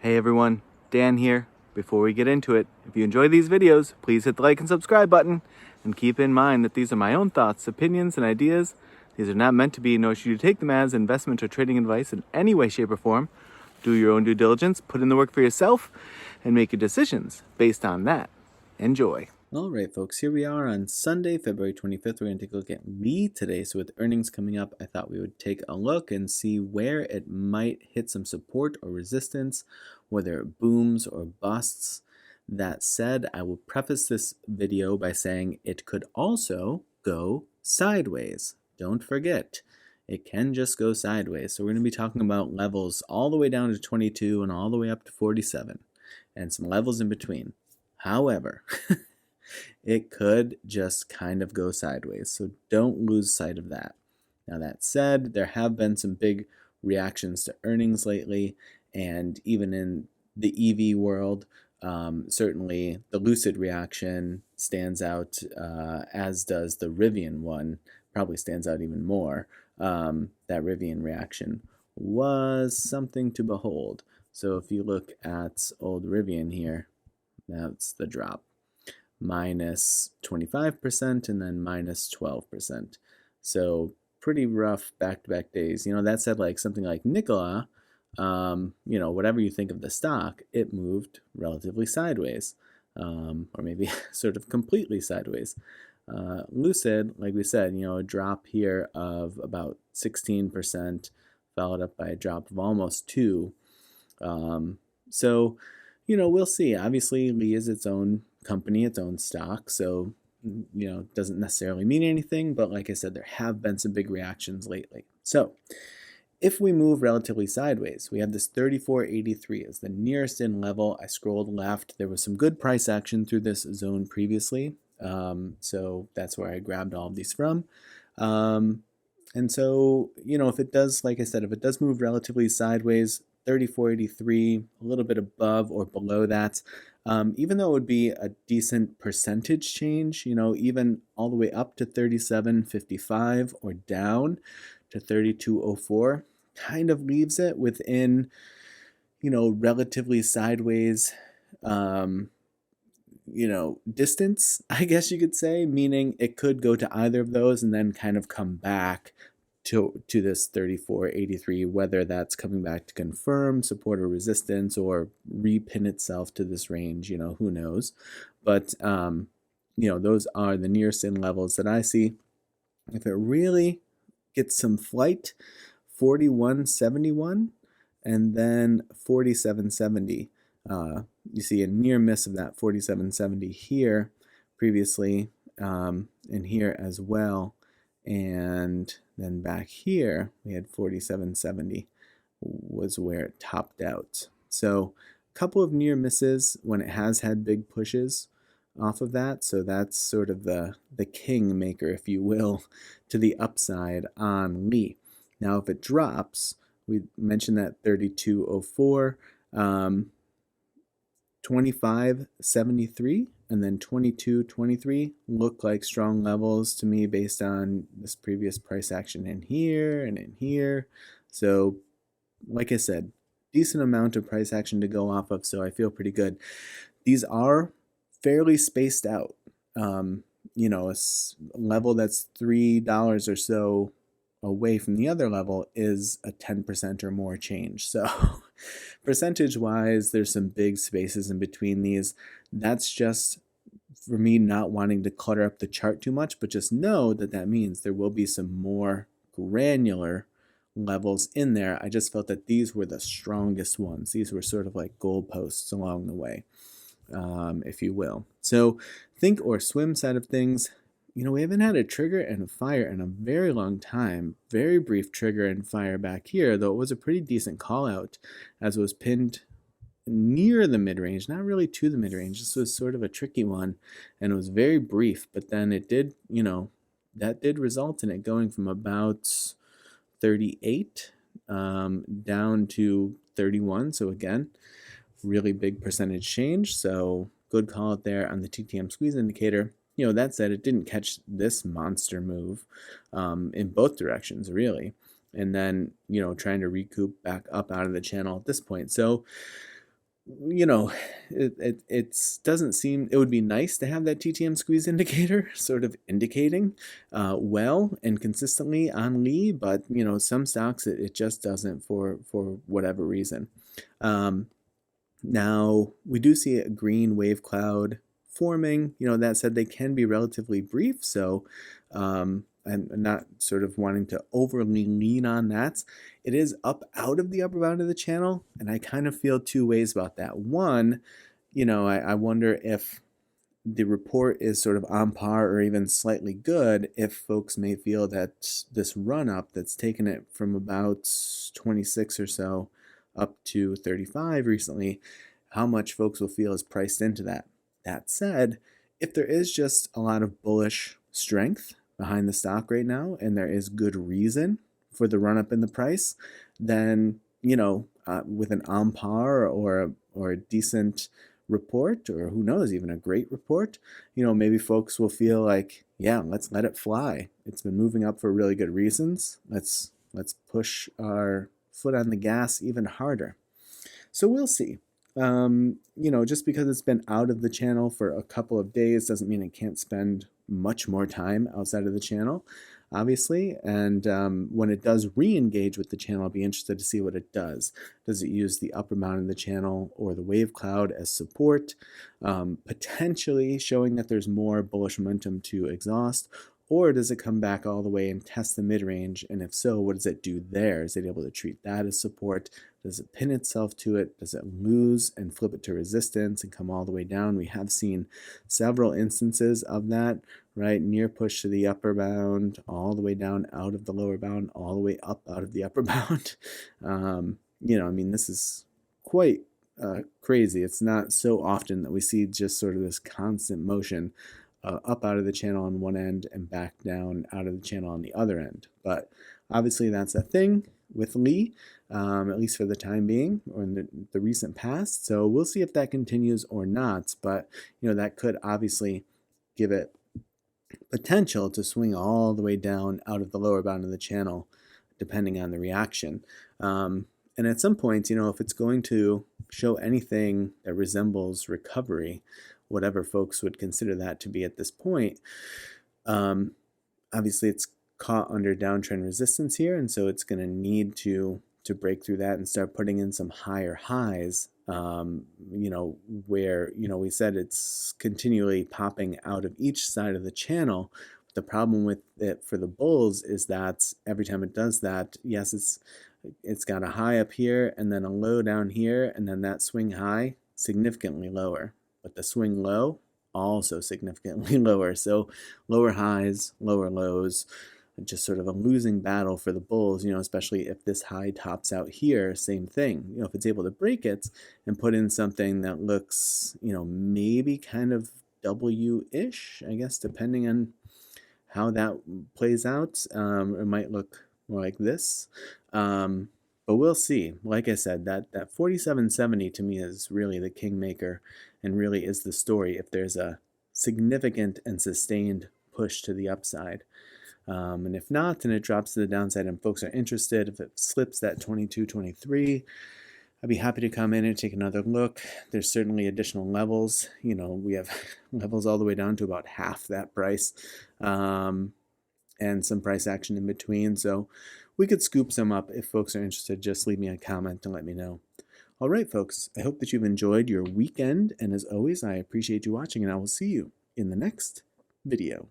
Hey everyone, Dan here. Before we get into it, if you enjoy these videos, please hit the like and subscribe button. And keep in mind that these are my own thoughts, opinions, and ideas. These are not meant to be, nor should you take them as investment or trading advice in any way, shape, or form. Do your own due diligence, put in the work for yourself, and make your decisions based on that. Enjoy. All right, folks, here we are on Sunday, February 25th. We're going to take a look at Lee today. So with earnings coming up, I thought we would take a look and see where it might hit some support or resistance, whether it booms or busts. That said, I will preface this video by saying it could also go sideways. Don't forget, it can just go sideways. So we're going to be talking about levels all the way down to 22 and all the way up to 47 and some levels in between. However, it could just kind of go sideways, so don't lose sight of that. Now that said, there have been some big reactions to earnings lately, and even in the EV world, certainly the Lucid reaction stands out, as does the Rivian one, probably stands out even more. That Rivian reaction was something to behold. So if you look at old Rivian here, that's the drop. Minus 25% and then minus 12%. So pretty rough back-to-back days. That said, like something like Nikola, whatever you think of the stock, it moved relatively sideways, or maybe sort of completely sideways. Lucid, like we said, a drop here of about 16%, followed up by a drop of almost 2%. So, we'll see. Obviously, Lee is its own company, its own stock, so doesn't necessarily mean anything, but like I said, there have been some big reactions lately. So if we move relatively sideways, we have this 34.83 as the nearest in level. I scrolled left. There was some good price action through this zone previously, so that's where I grabbed all of these from. And so, if it does, like I said, if it does move relatively sideways, 34.83, a little bit above or below that, even though it would be a decent percentage change, even all the way up to 37.55 or down to 32.04, kind of leaves it within, relatively sideways, distance, I guess you could say, meaning it could go to either of those and then kind of come back to this 34.83, whether that's coming back to confirm support or resistance or repin itself to this range, who knows. But, those are the nearest in levels that I see. If it really gets some flight, 41.71 and then 47.70. You see a near miss of that 47.70 here previously, and here as well. And then back here, we had 47.70 was where it topped out. So a couple of near misses when it has had big pushes off of that. So that's sort of the king maker, if you will, to the upside on Lee. Now, if it drops, we mentioned that 32.04, 25.73 and then 22.23 look like strong levels to me based on this previous price action in here and in here. So like I said, decent amount of price action to go off of, so I feel pretty good. These are fairly spaced out. A level that's $3 or so away from the other level is a 10% or more change. So percentage-wise, there's some big spaces in between these. That's just for me not wanting to clutter up the chart too much, but just know that that means there will be some more granular levels in there. I just felt that these were the strongest ones. These were sort of like goalposts along the way, if you will. So think or swim side of things, we haven't had a trigger and a fire in a very long time. Very brief trigger and fire back here, though it was a pretty decent call out as it was pinned near the mid-range, not really to the mid-range. This was sort of a tricky one, and it was very brief, but then it did, that did result in it going from about 38 down to 31. So again, really big percentage change. So good call out there on the TTM squeeze indicator. That said, it didn't catch this monster move in both directions, really. And then, trying to recoup back up out of the channel at this point. So you know, it doesn't seem, it would be nice to have that TTM squeeze indicator sort of indicating well and consistently on Lee, but you know, some stocks it just doesn't for whatever reason. Now we do see a green wave cloud forming. You know, that said, they can be relatively brief, so I'm not sort of wanting to overly lean on that. It is up out of the upper bound of the channel, and I kind of feel two ways about that. One, you know, I wonder if the report is sort of on par or even slightly good, if folks may feel that this run up that's taken it from about 26 or so up to 35 recently, how much folks will feel is priced into that. That said, if there is just a lot of bullish strength behind the stock right now, and there is good reason for the run up in the price, then, you know, with an on par or a decent report, or who knows, even a great report, you know, maybe folks will feel like, yeah, let's let it fly. It's been moving up for really good reasons. Let's push our foot on the gas even harder. So we'll see. You know, just because it's been out of the channel for a couple of days doesn't mean it can't spend much more time outside of the channel, obviously. And when it does re-engage with the channel, I'll be interested to see what it does. Does it use the upper bound of the channel or the wave cloud as support, potentially showing that there's more bullish momentum to exhaust? Or does it come back all the way and test the mid-range? And if so, what does it do there? Is it able to treat that as support? Does it pin itself to it? Does it lose and flip it to resistance and come all the way down? We have seen several instances of that, right? Near push to the upper bound, all the way down out of the lower bound, all the way up out of the upper bound. You know, I mean, this is quite crazy. It's not so often that we see just sort of this constant motion up out of the channel on one end and back down out of the channel on the other end. But obviously that's a thing with Lee, at least for the time being, or in the recent past. So we'll see if that continues or not. But, you know, that could obviously give it potential to swing all the way down out of the lower bound of the channel, depending on the reaction. And at some points, you know, if it's going to show anything that resembles recovery, whatever folks would consider that to be at this point, obviously it's caught under downtrend resistance here, and so it's going to need to break through that and start putting in some higher highs, you know, where, you know, we said it's continually popping out of each side of the channel. The problem with it for the bulls is that every time it does that, yes, it's got a high up here and then a low down here, and then that swing high significantly lower, but the swing low also significantly lower. So lower highs, lower lows, just sort of a losing battle for the bulls, you know, especially if this high tops out here, same thing. You know, if it's able to break it and put in something that looks, you know, maybe kind of W-ish, I guess, depending on how that plays out, it might look more like this. But we'll see. Like I said, that 4770 to me is really the kingmaker and really is the story if there's a significant and sustained push to the upside. And if not, then it drops to the downside and folks are interested. If it slips that 22.23, I'd be happy to come in and take another look. There's certainly additional levels. You know, we have levels all the way down to about half that price, and some price action in between. So we could scoop some up. If folks are interested, just leave me a comment and let me know. All right, folks, I hope that you've enjoyed your weekend. And as always, I appreciate you watching, and I will see you in the next video.